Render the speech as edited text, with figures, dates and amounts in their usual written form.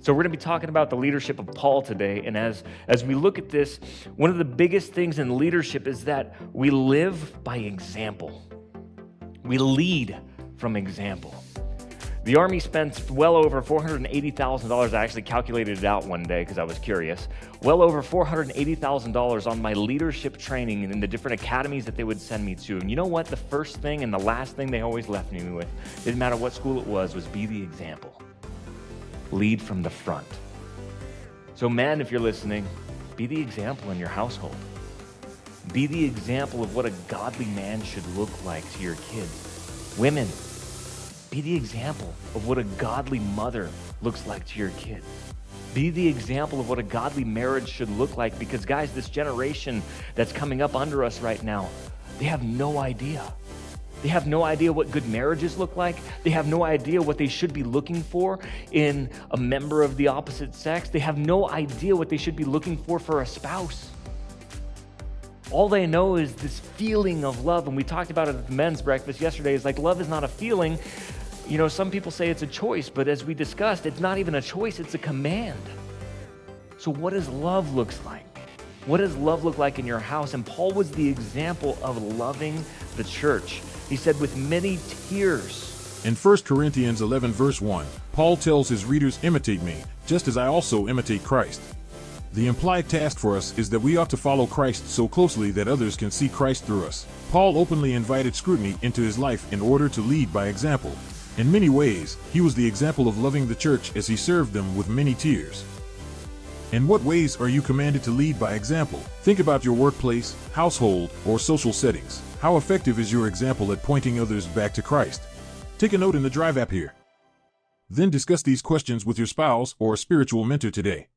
So we're going to be talking about the leadership of Paul today. And as we look at this, one of the biggest things in leadership is that we live by example. We lead from example. The Army spends well over $480,000. I actually calculated it out one day because I was curious. Well over $480,000 on my leadership training and in the different academies that they would send me to. And you know what? The first thing and the last thing they always left me with, didn't matter what school it was be the example. Lead from the front. So men, if you're listening, be the example in your household. Be the example of what a godly man should look like to your kids. Women, be the example of what a godly mother looks like to your kids. Be the example of what a godly marriage should look like, because guys, this generation that's coming up under us right now, they have no idea. They have no idea what good marriages look like. They have no idea what they should be looking for in a member of the opposite sex. They have no idea what they should be looking for a spouse. All they know is this feeling of love. And we talked about it at the men's breakfast yesterday. It's like love is not a feeling. You know, some people say it's a choice, but as we discussed, it's not even a choice, it's a command. So what does love look like? What does love look like in your house? And Paul was the example of loving the church. He said, with many tears. In 1 Corinthians 11 verse 1, Paul tells his readers, imitate me, just as I also imitate Christ. The implied task for us is that we ought to follow Christ so closely that others can see Christ through us. Paul openly invited scrutiny into his life in order to lead by example. In many ways, he was the example of loving the church as he served them with many tears. In what ways are you commanded to lead by example? Think about your workplace, household, or social settings. How effective is your example at pointing others back to Christ? Take a note in the Drive app here. Then discuss these questions with your spouse or spiritual mentor today.